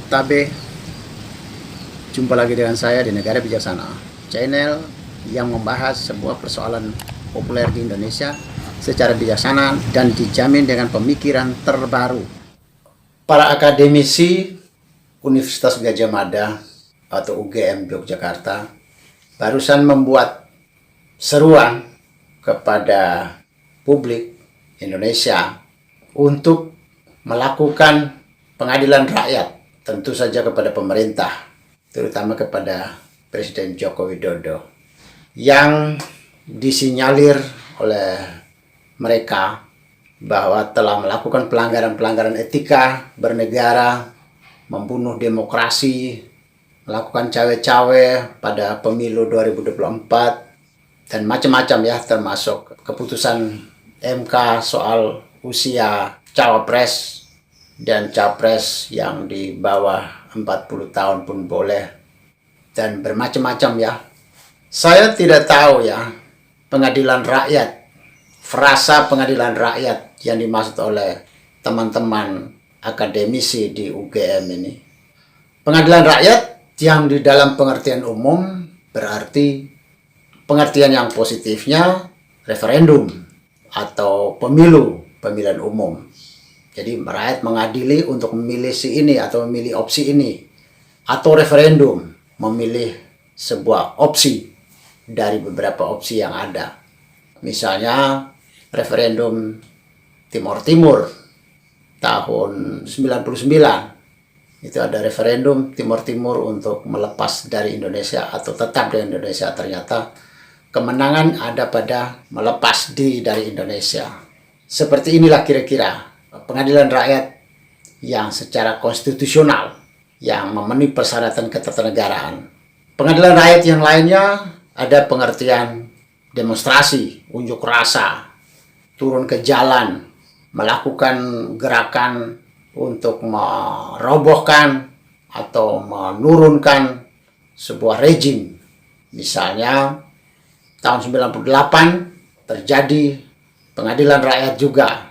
Tabe, jumpa lagi dengan saya di Negara Bijaksana, channel yang membahas sebuah persoalan populer di Indonesia secara bijaksana dan dijamin dengan pemikiran terbaru. Para akademisi Universitas Gadjah Mada atau UGM Yogyakarta barusan membuat seruan kepada publik Indonesia untuk melakukan pengadilan rakyat, tentu saja kepada pemerintah, terutama kepada Presiden Joko Widodo, yang disinyalir oleh mereka bahwa telah melakukan pelanggaran-pelanggaran etika bernegara, membunuh demokrasi, melakukan cawe-cawe pada pemilu 2024, dan macam-macam ya, termasuk keputusan MK soal usia cawapres dan capres yang di bawah 40 tahun pun boleh, dan bermacam-macam ya. Saya tidak tahu ya, pengadilan rakyat, frasa pengadilan rakyat yang dimaksud oleh teman-teman akademisi di UGM ini. Pengadilan rakyat yang di dalam pengertian umum berarti pengertian yang positifnya referendum atau pemilihan umum. Jadi rakyat mengadili untuk memilih si ini atau memilih opsi ini, atau referendum memilih sebuah opsi dari beberapa opsi yang ada. Misalnya referendum Timur Timur tahun 99, itu ada referendum Timur Timur untuk melepas dari Indonesia atau tetap di Indonesia. Ternyata kemenangan ada pada melepas diri dari Indonesia. Seperti inilah kira-kira pengadilan rakyat yang secara konstitusional, yang memenuhi persyaratan ketatanegaraan. Pengadilan rakyat yang lainnya ada pengertian demonstrasi, unjuk rasa, turun ke jalan, melakukan gerakan untuk merobohkan atau menurunkan sebuah rejim. Misalnya tahun 98 terjadi pengadilan rakyat juga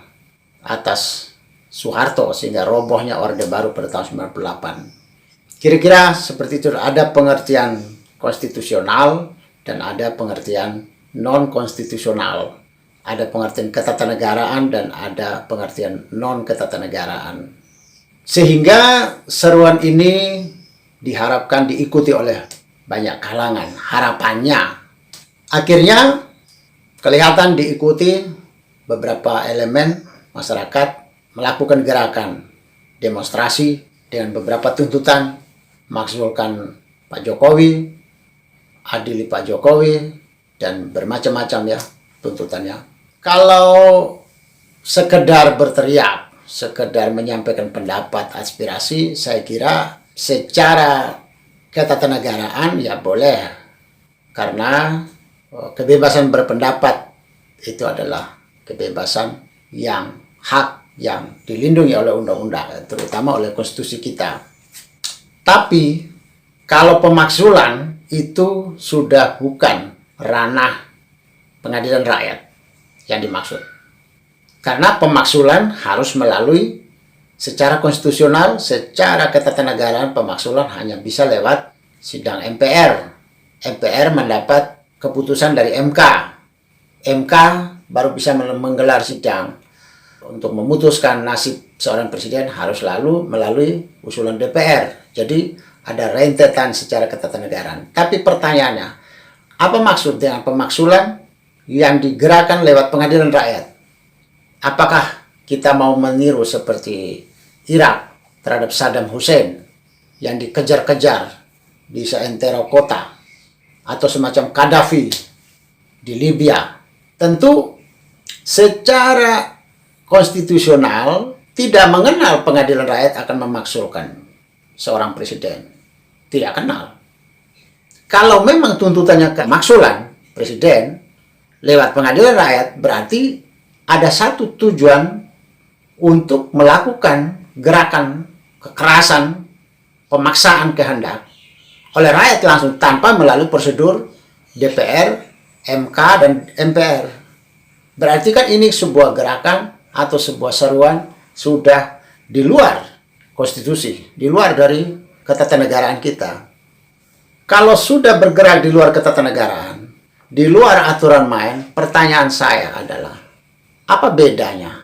atas Soeharto sehingga robohnya Orde Baru pada tahun 98. Kira-kira seperti itu. Ada pengertian konstitusional dan ada pengertian non-konstitusional. Ada pengertian ketatanegaraan dan ada pengertian non-ketatanegaraan. Sehingga seruan ini diharapkan diikuti oleh banyak kalangan. Harapannya akhirnya kelihatan diikuti beberapa elemen masyarakat, melakukan gerakan demonstrasi dengan beberapa tuntutan, makzulkan Pak Jokowi, adili Pak Jokowi, dan bermacam-macam ya tuntutannya. Kalau sekedar berteriak, sekedar menyampaikan pendapat, aspirasi, saya kira secara ketatanegaraan ya boleh, karena kebebasan berpendapat itu adalah kebebasan yang hak yang dilindungi oleh undang-undang, terutama oleh konstitusi kita. Tapi kalau pemakzulan itu sudah bukan ranah pengadilan rakyat yang dimaksud. Karena pemakzulan harus melalui secara konstitusional, secara ketatanegaraan, pemakzulan hanya bisa lewat sidang MPR. MPR mendapat keputusan dari MK. MK baru bisa menggelar sidang. Untuk memutuskan nasib seorang presiden harus lalu melalui usulan DPR. Jadi ada rentetan secara ketatanegaraan. Tapi pertanyaannya, apa maksud dengan pemakzulan yang digerakkan lewat pengadilan rakyat? Apakah kita mau meniru seperti Irak terhadap Saddam Hussein yang dikejar-kejar di seantero kota, atau semacam Gaddafi di Libya? Tentu secara konstitusional tidak mengenal pengadilan rakyat akan memakzulkan seorang presiden. Tidak kenal. Kalau memang tuntutannya kemakzulan presiden lewat pengadilan rakyat, berarti ada satu tujuan untuk melakukan gerakan kekerasan, pemaksaan kehendak oleh rakyat langsung tanpa melalui prosedur DPR, MK, dan MPR. Berarti kan ini sebuah gerakan atau sebuah seruan sudah di luar konstitusi, di luar dari ketatanegaraan kita. Kalau sudah bergerak di luar ketatanegaraan, di luar aturan main, pertanyaan saya adalah, apa bedanya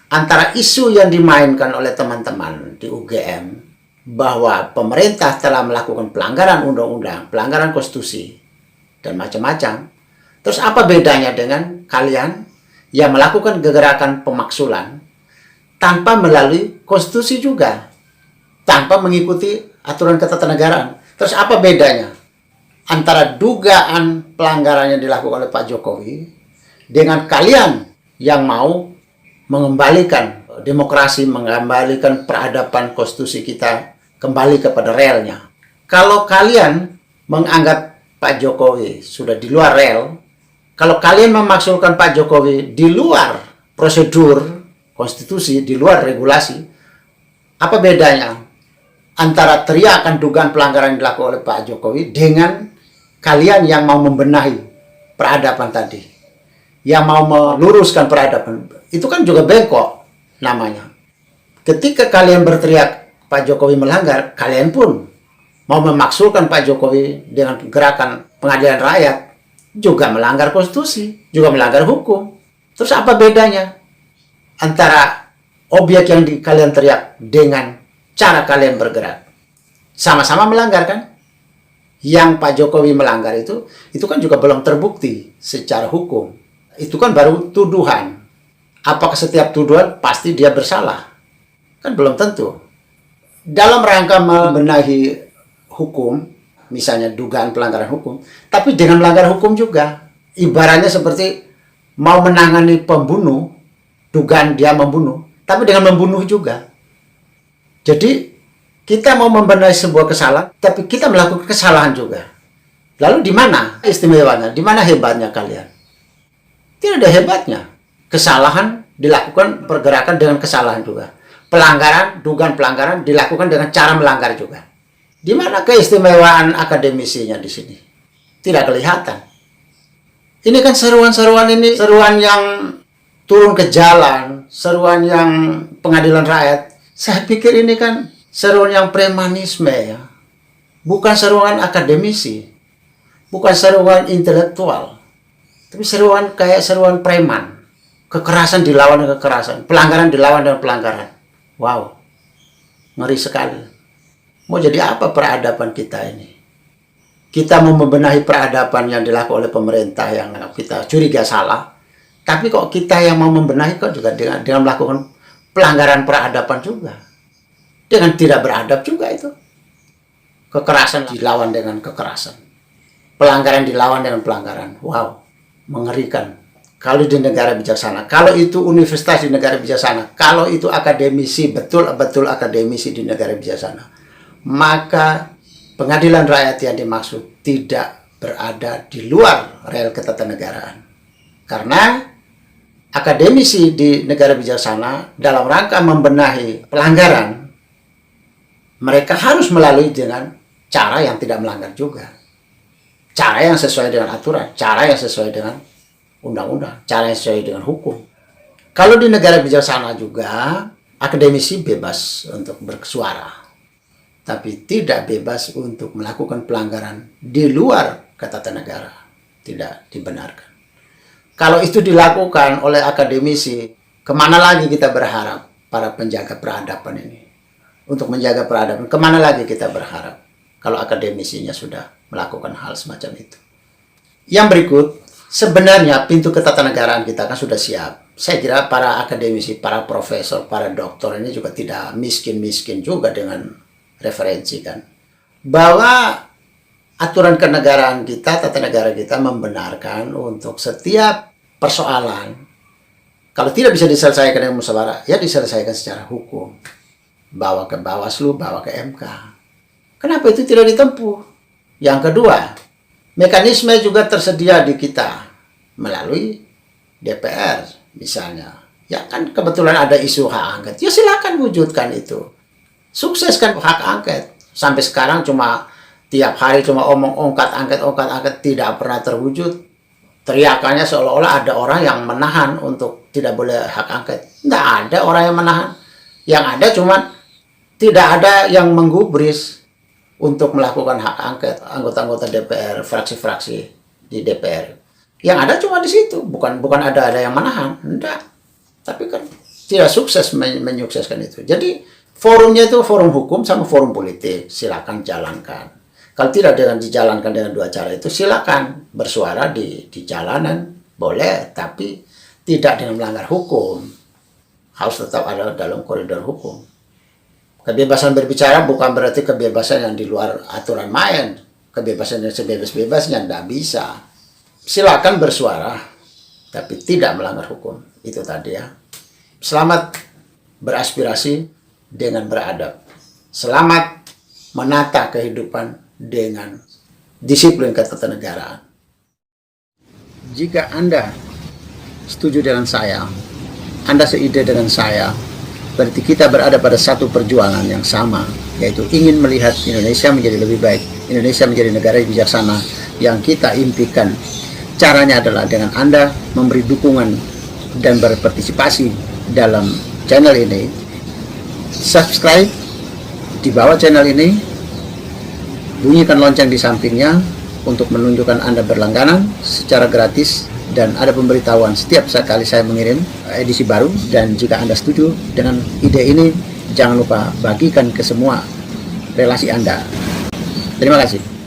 antara isu yang dimainkan oleh teman-teman di UGM bahwa pemerintah telah melakukan pelanggaran undang-undang, pelanggaran konstitusi, dan macam-macam. Terus apa bedanya dengan kalian yang melakukan gerakan pemaksulan tanpa melalui konstitusi juga, tanpa mengikuti aturan ketatanegaraan? Terus apa bedanya antara dugaan pelanggaran yang dilakukan oleh Pak Jokowi dengan kalian yang mau mengembalikan demokrasi, mengembalikan peradaban konstitusi kita kembali kepada relnya? Kalau kalian menganggap Pak Jokowi sudah di luar rel, kalau kalian memaksulkan Pak Jokowi di luar prosedur konstitusi, di luar regulasi, apa bedanya antara teriakan dugaan pelanggaran yang dilakukan oleh Pak Jokowi dengan kalian yang mau membenahi peradaban tadi, yang mau meluruskan peradaban? Itu kan juga bengkok namanya. Ketika kalian berteriak Pak Jokowi melanggar, kalian pun mau memaksulkan Pak Jokowi dengan gerakan pengadilan rakyat, juga melanggar konstitusi, juga melanggar hukum. Terus apa bedanya antara objek yang kalian teriak dengan cara kalian bergerak? Sama-sama melanggar kan? Yang Pak Jokowi melanggar itu kan juga belum terbukti secara hukum. Itu kan baru tuduhan. Apakah setiap tuduhan pasti dia bersalah? Kan belum tentu. Dalam rangka membenahi hukum, misalnya dugaan pelanggaran hukum, tapi dengan melanggar hukum juga. Ibaratnya seperti mau menangani pembunuh, dugaan dia membunuh, tapi dengan membunuh juga. Jadi kita mau membenahi sebuah kesalahan, tapi kita melakukan kesalahan juga. Lalu di mana istimewanya? Di mana hebatnya kalian? Tidak ada hebatnya. Kesalahan dilakukan pergerakan dengan kesalahan juga. Pelanggaran, dugaan pelanggaran dilakukan dengan cara melanggar juga. Di mana keistimewaan akademisinya di sini? Tidak kelihatan. Ini kan seruan-seruan ini, seruan yang turun ke jalan, seruan yang pengadilan rakyat. Saya pikir ini kan seruan yang premanisme ya. Bukan seruan akademisi. Bukan seruan intelektual. Tapi seruan kayak seruan preman. Kekerasan dilawan dengan kekerasan. Pelanggaran dilawan dengan pelanggaran. Wow. Ngeri sekali. Mau jadi apa peradaban kita ini? Kita mau membenahi peradaban yang dilakukan oleh pemerintah yang kita curiga salah. Tapi kok kita yang mau membenahi kok juga dengan melakukan pelanggaran peradaban juga. Dengan tidak beradab juga itu. Kekerasan dilawan dengan kekerasan. Pelanggaran dilawan dengan pelanggaran. Wow, mengerikan. Kalau di negara bijaksana, kalau itu universitas di negara bijaksana, kalau itu akademisi, betul-betul akademisi di negara bijaksana, maka pengadilan rakyat yang dimaksud tidak berada di luar rel ketatanegaraan. Karena akademisi di negara bijaksana dalam rangka membenahi pelanggaran, mereka harus melalui dengan cara yang tidak melanggar juga. Cara yang sesuai dengan aturan, cara yang sesuai dengan undang-undang, cara yang sesuai dengan hukum. Kalau di negara bijaksana juga, akademisi bebas untuk bersuara, tapi tidak bebas untuk melakukan pelanggaran di luar ketatanegaraan. Tidak dibenarkan. Kalau itu dilakukan oleh akademisi, kemana lagi kita berharap para penjaga peradaban ini? Untuk menjaga peradaban, kemana lagi kita berharap kalau akademisinya sudah melakukan hal semacam itu? Yang berikut, sebenarnya pintu ketatanegaraan kita kan sudah siap. Saya kira para akademisi, para profesor, para doktor ini juga tidak miskin-miskin juga dengan referensi kan. Bahwa aturan kenegaraan kita, tata negara kita membenarkan untuk setiap persoalan, kalau tidak bisa diselesaikan dengan musyawarah, ya diselesaikan secara hukum. Bawa ke Bawaslu, bawa ke MK. Kenapa itu tidak ditempuh? Yang kedua, mekanisme juga tersedia di kita melalui DPR misalnya. Ya kan kebetulan ada isu hak angket. Ya silakan wujudkan itu. Sukseskan hak angket. Sampai sekarang cuma tiap hari cuma omong ongkat angket tidak pernah terwujud. Teriakannya seolah-olah ada orang yang menahan untuk tidak boleh hak angket. Tidak ada orang yang menahan. Yang ada cuma Tidak ada yang menggubris untuk melakukan hak angket anggota-anggota DPR, fraksi-fraksi di DPR. Yang ada cuma di situ, bukan ada yang menahan, enggak. Tapi kan tidak sukses menyukseskan itu. Jadi forumnya itu forum hukum sama forum politik, silakan jalankan. Kalau tidak dijalankan dengan dua cara itu, silakan bersuara di jalanan, boleh, tapi tidak dengan melanggar hukum. Harus tetap ada dalam koridor hukum. Kebebasan berbicara bukan berarti kebebasan yang di luar aturan main. Kebebasan yang sebebas-bebasnya, tidak bisa. Silakan bersuara, tapi tidak melanggar hukum. Itu tadi ya. Selamat beraspirasi dengan beradab. Selamat menata kehidupan dengan disiplin ketatanegaraan. Jika Anda setuju dengan saya, Anda seide dengan saya, berarti kita berada pada satu perjuangan yang sama, yaitu ingin melihat Indonesia menjadi lebih baik, Indonesia menjadi negara yang bijaksana yang kita impikan. Caranya adalah dengan Anda memberi dukungan dan berpartisipasi dalam channel ini. Subscribe di bawah channel ini, bunyikan lonceng di sampingnya untuk menunjukkan Anda berlangganan secara gratis, dan ada pemberitahuan setiap kali saya mengirim edisi baru. Dan jika Anda setuju dengan ide ini, jangan lupa bagikan ke semua relasi Anda. Terima kasih.